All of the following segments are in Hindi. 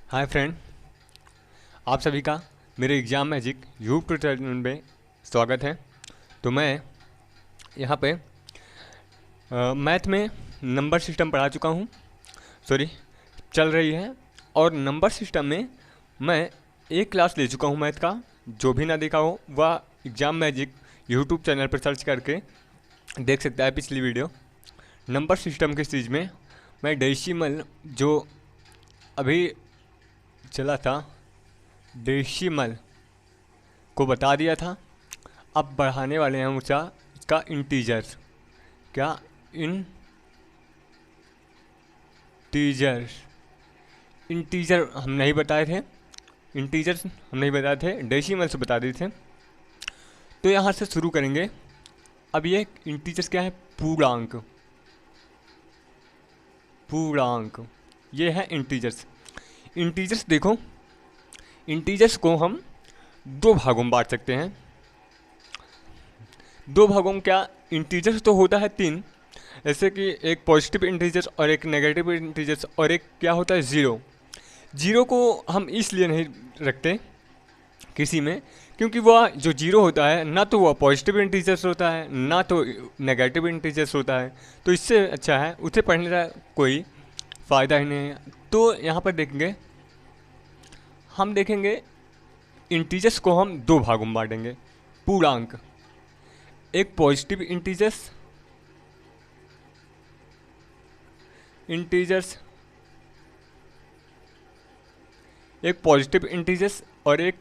हाय फ्रेंड, आप सभी का मेरे एग्ज़ाम मैजिक यूट्यूब चैनल में स्वागत है। तो मैं यहाँ पे मैथ में नंबर सिस्टम पढ़ा चुका हूँ, सॉरी चल रही है। और नंबर सिस्टम में मैं एक क्लास ले चुका हूँ मैथ का। जो भी ना देखा हो वह एग्ज़ाम मैजिक यूट्यूब चैनल पर सर्च करके देख सकता है पिछली वीडियो। नंबर सिस्टम के सीरीज में मैं डेसिमल जो अभी चला था डेसिमल को बता दिया था। अब बढ़ाने वाले हैं ऊँचा इसका इंटीजर्स। क्या इंटीजर्स इंटीजर हम नहीं बताए थे, इंटीजर्स हम नहीं बताए थे, डेसिमल से बता दिए थे। तो यहाँ से शुरू करेंगे। अब ये इंटीजर्स क्या है? पूर्णांक। पूर्णांक ये है इंटीजर्स। इंटीजर्स देखो, इंटीजर्स को हम दो भागों में बांट सकते हैं। दो भागों में क्या? इंटीजर्स तो होता है तीन, जैसे कि एक पॉजिटिव इंटीजर्स और एक नेगेटिव इंटीजर्स और एक क्या होता है ज़ीरो। जीरो को हम इसलिए नहीं रखते किसी में क्योंकि वह जो जीरो होता है ना तो वह पॉजिटिव इंटीजर्स होता है ना तो नेगेटिव इंटीजर्स होता है। तो इससे अच्छा है उसे पढ़ने का कोई फ़ायदा ही नहीं है। तो यहाँ पर देखेंगे, हम देखेंगे इंटीजर्स को हम दो भागों में बांटेंगे। पूर्णांक, एक पॉजिटिव इंटीजर्स एक पॉजिटिव इंटीजर्स और एक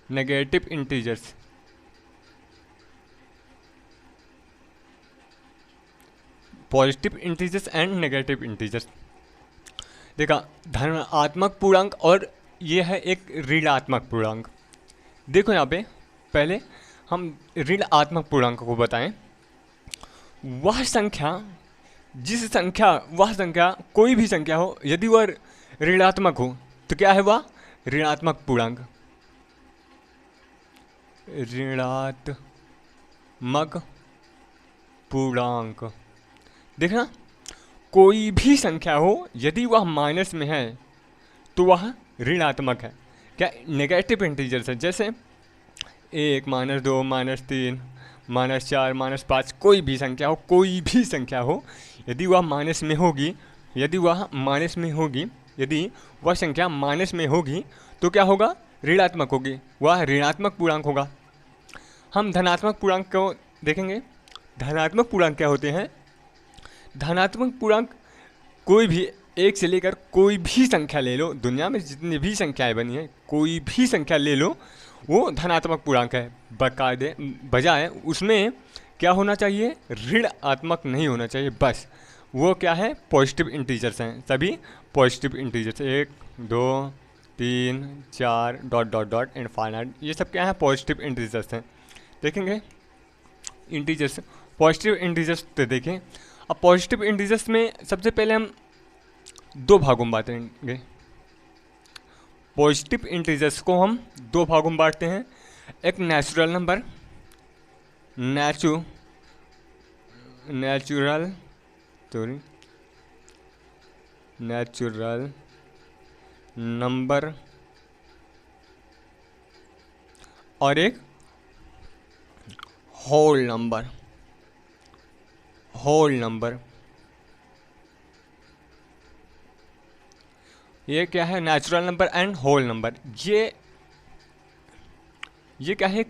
negative integers. Positive integers and negative integers. देखा, धनात्मक पूर्णांक और ये है एक ऋणात्मक पूर्णांक। देखो यहाँ पे पहले हम ऋणात्मक पूर्णांक को बताएं। वह संख्या वह संख्या कोई भी संख्या हो, यदि वह ऋणात्मक हो तो क्या है वह ऋणात्मक पूर्णांक। ऋणात्मक पूर्णांक। देखना, कोई भी संख्या हो यदि वह माइनस में है तो वह ऋणात्मक है। क्या? नेगेटिव इंटीजर्स है, जैसे 1 -2 -3 -4 -5। कोई भी संख्या हो यदि वह माइनस में होगी, यदि वह संख्या माइनस में होगी तो क्या होगा? ऋणात्मक होगी, वह ऋणात्मक पूर्णांक होगा। हम धनात्मक पूर्णांक को देखेंगे। धनात्मक पूर्णांक क्या होते हैं? धनात्मक पूर्णांक कोई भी, एक से लेकर कोई भी संख्या ले लो, दुनिया में जितनी भी संख्याएं बनी हैं कोई भी संख्या ले लो, वो धनात्मक पूर्णांक है। बाकायदे बजाय उसमें क्या होना चाहिए? ऋणात्मक नहीं होना चाहिए। बस वो क्या है? पॉजिटिव इंटीजर्स हैं, सभी positive integers. 1 2 3 4 dot dot dot infinite, ये सब क्या है? पॉजिटिव इंटीजर्स हैं। देखेंगे इंटीजर्स, पॉजिटिव इंटीजर्स तो देखें। अब पॉजिटिव इंटीजर्स में सबसे पहले हम दो भागों में बांटेंगे। पॉजिटिव इंटीजर्स को हम दो भागों में बांटते हैं। एक नेचुरल नंबर, नेचुरल नंबर और एक होल नंबर। ये क्या है? Natural number and whole number. ये क्या है?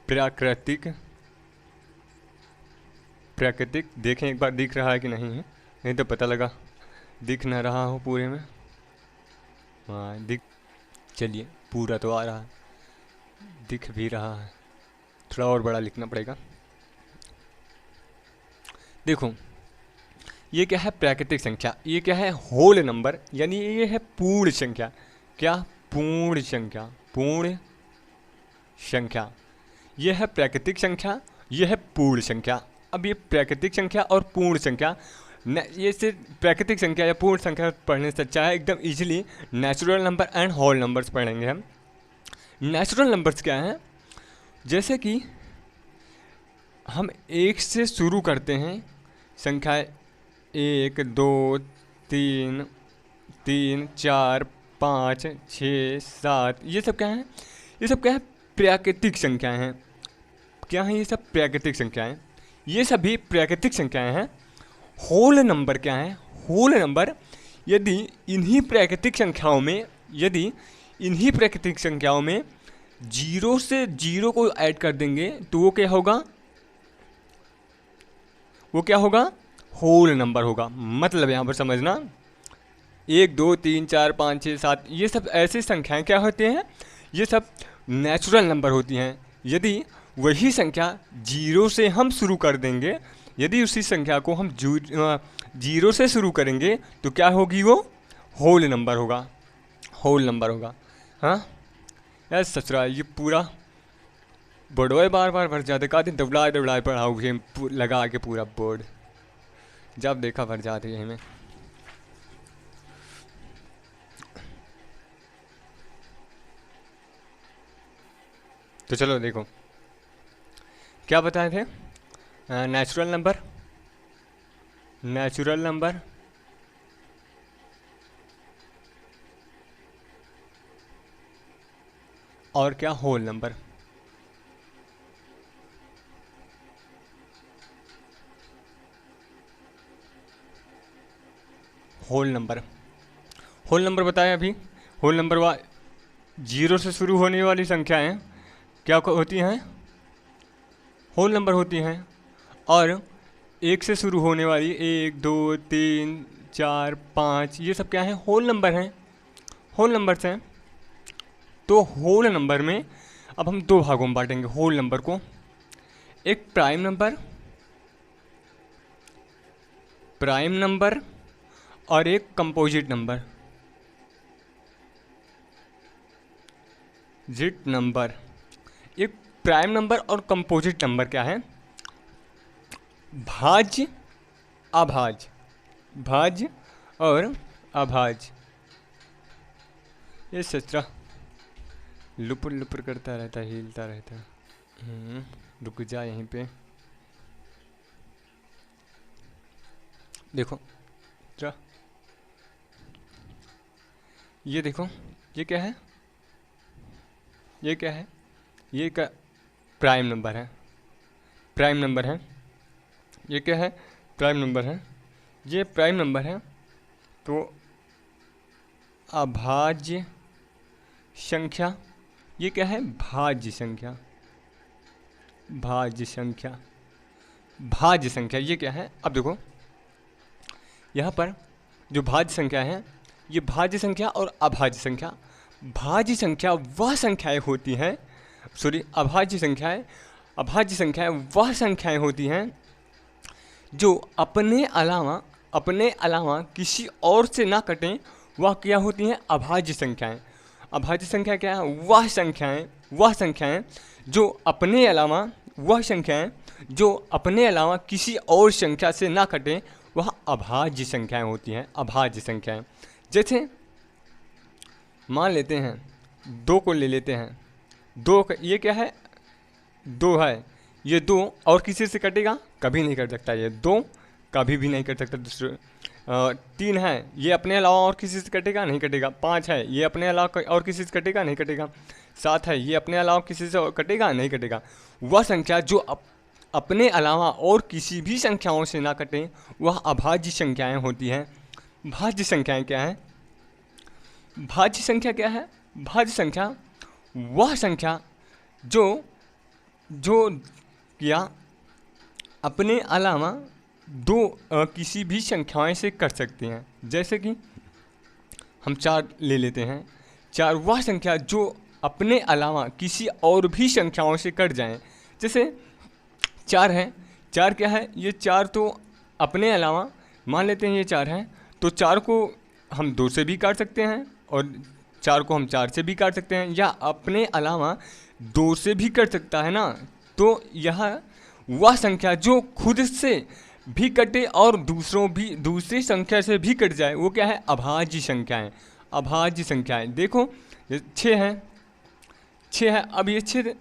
प्राकृतिक। देखें एक बार दिख रहा है कि नहीं है, नहीं तो पता लगा दिख ना रहा हो पूरे में। हाँ दिख, चलिए पूरा तो आ रहा है, दिख भी रहा है। थोड़ा और बड़ा लिखना पड़ेगा। देखो ये क्या है? प्राकृतिक संख्या। ये क्या है? होल नंबर, यानी ये है पूर्ण संख्या। क्या? पूर्ण संख्या। ये है प्राकृतिक संख्या, ये है पूर्ण संख्या। अब ये प्राकृतिक संख्या और पूर्ण संख्या, ये सिर्फ प्राकृतिक संख्या या पूर्ण संख्या पढ़ने से अच्छा है एकदम easily natural number and whole numbers पढ़ेंगे हम। नेचुरल नंबर्स क्या हैं? जैसे कि हम एक से शुरू करते हैं, संख्या 1 2 3 3 4 5 6 7, ये सब क्या है? ये सब क्या है? प्राकृतिक संख्याएं हैं। क्या हैं ये सब? प्राकृतिक संख्याएं। ये सभी प्राकृतिक संख्याएं हैं। होल नंबर क्या है? होल नंबर यदि इन्हीं प्राकृतिक संख्याओं में जीरो से जीरो को ऐड कर देंगे तो वो क्या होगा? वो क्या होगा? होल नंबर होगा। मतलब यहाँ पर समझना, 1 2 3 4 5 6 7 ये सब ऐसी संख्याएं क्या होती हैं? ये सब नेचुरल नंबर होती हैं। यदि वही संख्या जीरो से हम शुरू कर देंगे, यदि उसी संख्या को हम जीरो से शुरू करेंगे तो क्या होगी? वो होल नंबर होगा। होल नंबर होगा। हाँ यार ससुरा, ये पूरा बोर्डवा बार बार भर जाते, का दिन दबड़ाए दबड़ाए पढ़ाओगे लगा के पूरा बोर्ड, जब देखा भर जाती है हमें। तो चलो देखो क्या बताए थे? नेचुरल नंबर, नेचुरल नंबर और क्या? Whole number. Whole number, whole number बताया अभी। होल नंबर जीरो से शुरू होने वाली संख्याएं क्या होती हैं? होल नंबर होती हैं। और एक से शुरू होने वाली 1 2 3 4 5 ये सब क्या है? होल नंबर हैं। होल नंबर्स हैं। तो होल नंबर में अब हम दो भागों में बांटेंगे होल नंबर को। एक प्राइम नंबर, प्राइम नंबर और एक कंपोजिट नंबर, जिट नंबर। एक प्राइम नंबर और कंपोजिट नंबर क्या है? भाज्य, अभाज्य, भाज्य और अभाज्य। ये सचरा लुपुर लुपुर करता रहता, हिलता रहता। रुक जा यहीं पे, देखो जरा ये देखो, ये क्या है? ये क्या है? ये क्या? प्राइम नंबर है। प्राइम नंबर है। ये क्या है? प्राइम नंबर है। ये प्राइम नंबर है। तो अभाज्य संख्या, ये क्या है? भाज्य संख्या। भाज्य संख्या, भाज्य संख्या ये क्या है? अब देखो यहाँ पर जो भाज्य संख्या है, ये भाज्य संख्या और अभाज्य संख्या। भाज्य संख्या वह संख्याएं होती हैं, सॉरी अभाज्य संख्याएं, अभाज्य संख्याएं वह संख्याएं होती हैं जो अपने अलावा किसी और से ना कटें, वह क्या होती हैं? अभाज्य संख्याएं। अभाज्य संख्या क्या है? वह संख्याएं जो अपने अलावा, वह संख्याएं जो अपने अलावा किसी और संख्या से ना कटें, वह अभाज्य संख्याएं होती हैं। अभाज्य संख्याएं जैसे मान लेते हैं 2 को ले लेते हैं। 2 ये क्या है? 2 है। ये 2 और किसी से कटेगा? कभी नहीं कर सकता। ये 2 कभी भी नहीं कर सकता दूसरे। 3 है, ये अपने अलावा और किसी से कटेगा? नहीं कटेगा। 5 है, ये अपने अलावा और किसी से कटेगा? नहीं कटेगा। 7 है, ये अपने अलावा किसी से कटेगा? नहीं कटेगा। वह संख्या जो अपने अलावा और किसी भी संख्याओं से ना कटें, वह अभाज्य संख्याएं होती हैं। भाज्य संख्याएं क्या हैं? भाज्य संख्या क्या है? भाज्य संख्या वह संख्या जो क्या अपने अलावा किसी भी संख्याएं से कट सकते हैं। जैसे कि हम 4 ले लेते हैं। 4 वह संख्या जो अपने अलावा किसी और भी संख्याओं से कट जाएं। जैसे 4 है, 4 क्या है? ये 4 तो अपने अलावा, मान लेते हैं ये 4 है, तो 4 को हम 2 से भी काट सकते हैं और 4 को हम 4 से भी काट सकते हैं, या अपने अलावा 2 से भी कट सकता है ना। तो यह वह संख्या जो खुद से भी कटे और दूसरी संख्या से भी कट जाए, वो क्या है? अभाज्य संख्याएं। अभाज्य संख्याएं देखो 6 है, 6 है। अब ये 6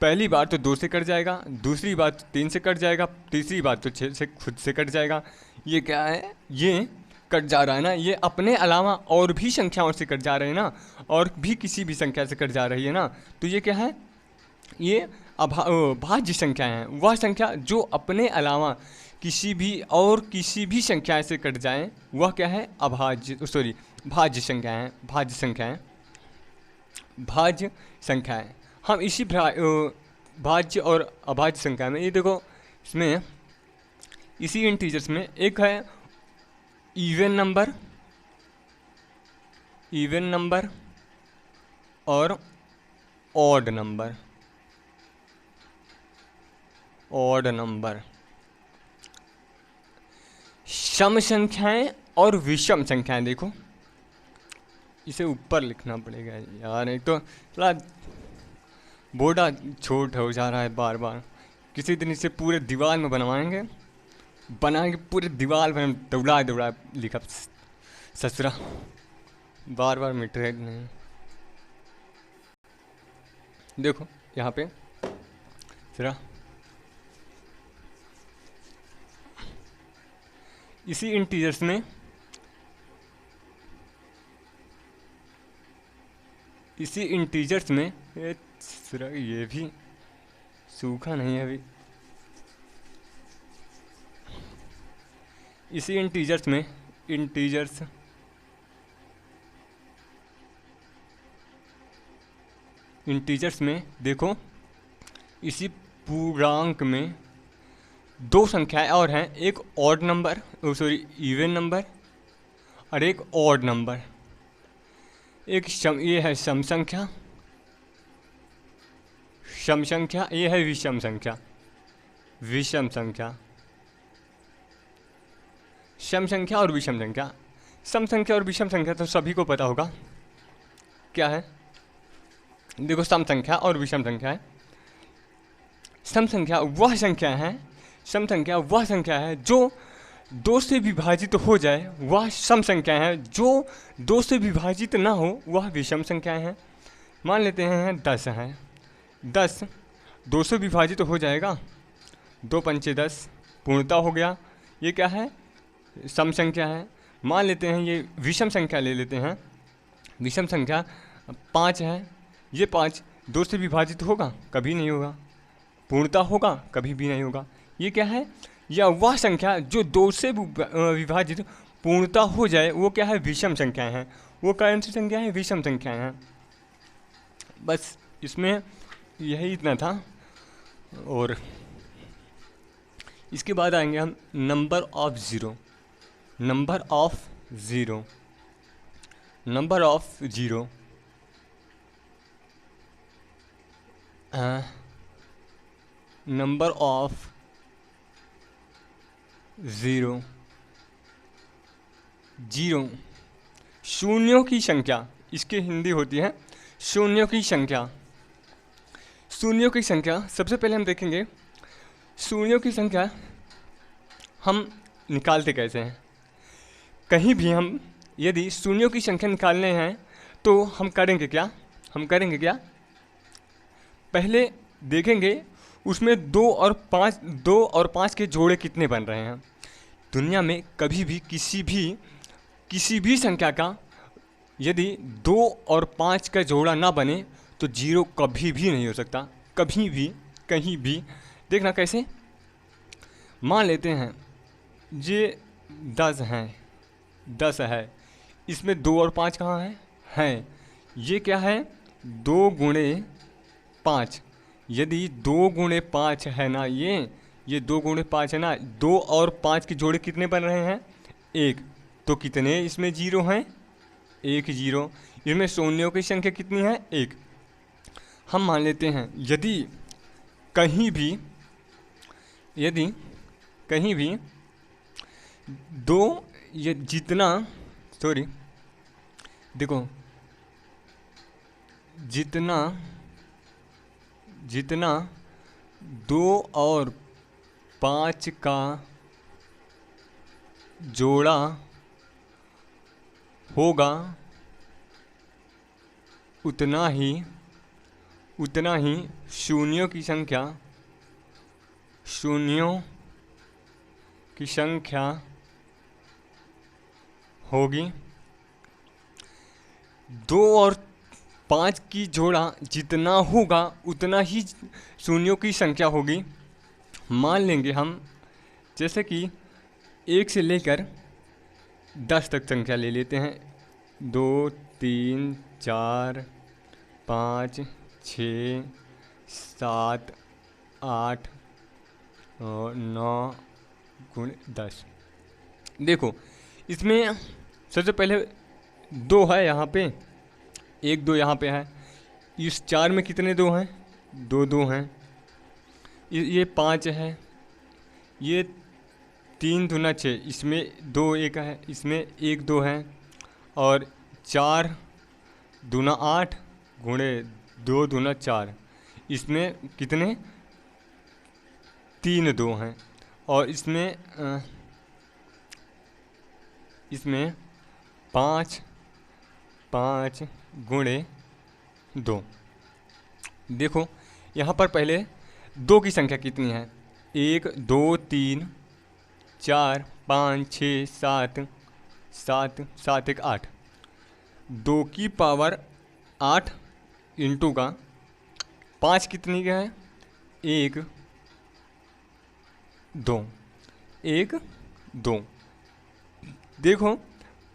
पहली बार तो 2 से कट जाएगा, दूसरी बार तो 3 से कट जाएगा, तीसरी बार तो 6 से खुद से कट जाएगा। ये क्या है, ये कट जा रहा है ना, ये अपने अलावा और भी संख्याओं से कट जा रहे हैं ना, और भी किसी भी संख्या से कट जा रही है ना, तो ये क्या है, ये भाज्य संख्या है। वह संख्या जो अपने अलावा किसी भी संख्या से कट जाए वह क्या है, भाज्य संख्या है। भाज्य संख्या है। हम इसी भाज्य और अभाज्य संख्या में, ये देखो इसमें इसी इंटीजर्स में एक है इवन नंबर और ऑड नंबर, सम संख्याएं और विषम संख्याएं। देखो इसे ऊपर लिखना पड़ेगा यार, एक तो थोड़ा बोर्डा छोटा हो जा रहा है बार बार। किसी दिन इसे पूरे दीवार में बनवाएंगे, पूरे दीवार में दौड़ा लिखा ससुरा, बार बार मिट रहे नहीं। देखो यहाँ पे जरा इसी इंटीजर्स में ये भी सूखा नहीं है अभी। इसी इंटीजर्स में देखो, इसी पूर्णांक में 2 संख्याएं और हैं, एक इवन नंबर और एक ऑड नंबर। ये है सम संख्या, ये है विषम संख्या। सम संख्या और विषम संख्या। सम संख्या और विषम संख्या तो सभी को पता होगा क्या है। देखो सम संख्या और विषम संख्या है। सम संख्या वह संख्या है जो 2 से विभाजित हो जाए, वह सम संख्या है। जो 2 से विभाजित ना हो वह विषम संख्याएं हैं। मान लेते हैं 10 है, 10 2 से विभाजित हो जाएगा, 2 पंचे 10 पूर्णता हो गया। ये क्या है, सम संख्या है। मान लेते हैं ये विषम संख्या ले लेते हैं, विषम संख्या 5 है। ये 5 2 से विभाजित होगा, कभी नहीं होगा। पूर्णता होगा, कभी भी नहीं होगा। ये क्या है, या वह संख्या जो 2 से विभाजित पूर्णता हो जाए वो क्या है, विषम संख्याएं हैं। वो कौन सी संख्या है, विषम संख्याएं हैं। बस इसमें यही इतना था। और इसके बाद आएंगे हम number of zero. Number of zero number of zero zero शून्यों की संख्या, इसकी हिंदी होती है शून्यों की संख्या। शून्यों की संख्या सबसे पहले हम देखेंगे, शून्यों की संख्या हम निकालते कैसे हैं। कहीं भी हम यदि शून्यों की संख्या निकालने हैं तो हम करेंगे क्या, पहले देखेंगे उसमें 2 और 5 के जोड़े कितने बन रहे हैं। दुनिया में कभी भी किसी भी संख्या का यदि 2 और 5 का जोड़ा ना बने तो 0 कभी भी नहीं हो सकता, कभी भी कहीं भी। देखना कैसे, मान लेते हैं ये 10 है, इसमें 2 और 5 कहाँ हैं। ये क्या है, 2 गुणे 5। यदि 2 गुणे 5 है ना, ये 2 गुणे 5 है ना, 2 और 5 के जोड़े कितने बन रहे हैं, 1। तो कितने इसमें 0 हैं, 1 0। इसमें शून्यों की संख्या कितनी है, 1। हम मान लेते हैं यदि कहीं भी 2 ये देखो जितना 2 और 5 का जोड़ा होगा उतना ही उतना ही शून्यों की संख्या होगी। 2 और 5 की जोड़ा जितना होगा उतना ही शून्यों की संख्या होगी। मान लेंगे हम, जैसे कि 1 से लेकर 10 तक संख्या ले लेते हैं। 2 3 4 5 6 7 8 और 9 गुण 10। देखो इसमें सबसे पहले 2 है यहाँ पे, 1 2 यहाँ पे है। इस 4 में कितने 2 हैं? 2 2 हैं। ये 5 है, ये 3 दूना 6, इसमें 2 1 है, इसमें 1 2 है। और 4 दूना 8 गुणे 2 दूना 4, इसमें कितने 3 2 हैं। और इसमें 5 5 गुणे 2। देखो यहाँ पर पहले 2 की संख्या कितनी है? 1 2 3 4 5 6 7 7 7 1 8। 2 की पावर 8 इंटू का 5 कितनी का है? 1 2 1 2। देखो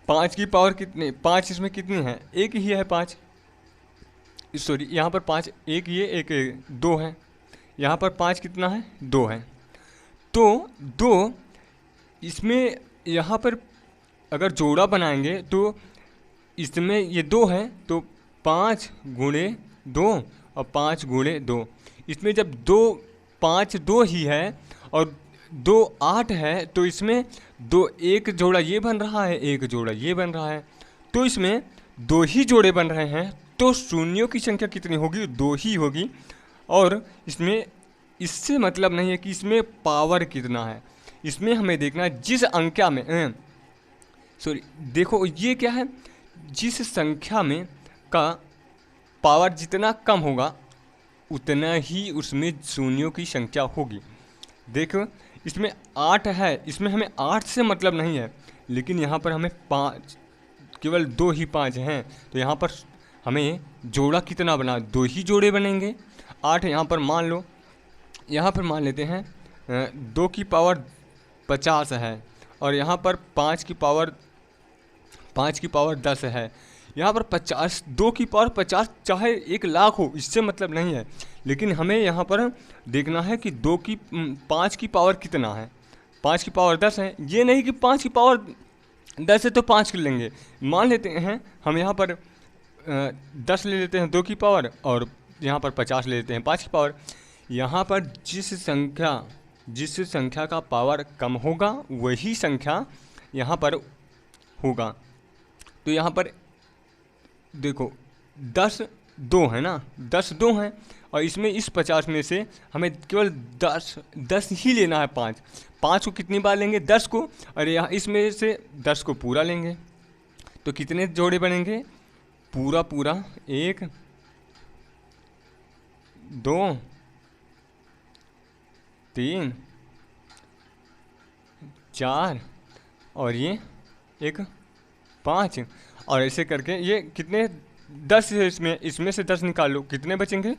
5 की पावर कितनी? 5 इसमें कितनी है? 1 ही है 5, सॉरी यहाँ पर 5 1 ये 1 2 है। यहाँ पर 5 कितना है? 2 है। तो 2 इसमें यहाँ पर अगर जोड़ा बनाएंगे तो इसमें ये 2 है तो 5 गुणे 2 और 5 गुणे 2। इसमें जब 2 5 2 ही है और 2 8 है तो इसमें 2 एक जोड़ा ये बन रहा है, एक जोड़ा ये बन रहा है। तो इसमें 2 ही जोड़े बन रहे हैं, तो शून्यों की संख्या कितनी होगी? 2 ही होगी। और इसमें इससे मतलब नहीं है कि इसमें पावर कितना है, इसमें हमें देखना है जिस अंख्या में सॉरी देखो ये क्या है, जिस संख्या में का पावर जितना कम होगा उतना ही उसमें शून्यों की संख्या होगी। देखो इसमें 8 है, इसमें हमें 8 से मतलब नहीं है, लेकिन यहाँ पर हमें 5 केवल 2 ही 5 हैं, तो यहाँ पर हमें जोड़ा कितना बना? 2 ही जोड़े बनेंगे। 8 यहाँ पर मान लो, यहाँ पर मान लेते हैं 2 की पावर 50 है और यहाँ पर 5 की पावर 10 है। यहाँ पर 50 2 की पावर 50 चाहे 1 लाख हो, इससे मतलब नहीं है, लेकिन हमें यहाँ पर देखना है कि 5 की पावर कितना है। 5 की पावर 10 है, ये नहीं कि 5 की पावर 10 है तो 5 कर लेंगे। मान लेते हैं हम यहाँ पर 10 ले लेते हैं 2 की पावर और यहाँ पर 50 ले लेते हैं 5 की पावर। यहाँ पर जिस संख्या का पावर कम होगा वही संख्या यहाँ पर होगा। तो यहाँ पर देखो 10 2 है ना, 10 2 हैं और इसमें इस 50 में से हमें केवल 10 ही लेना है। 5 को कितनी बार लेंगे? 10 को, और यहाँ इसमें से 10 को पूरा लेंगे तो कितने जोड़े बनेंगे? पूरा 1 2 3 4 और ये 1 5। और ऐसे करके ये कितने 10 है, इसमें से 10 निकाल लो, कितने बचेंगे?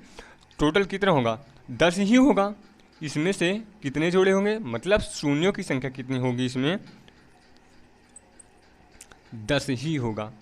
टोटल कितना होगा? 10 ही होगा। इसमें से कितने जोड़े होंगे? मतलब शून्यों की संख्या कितनी होगी? इसमें 10 ही होगा।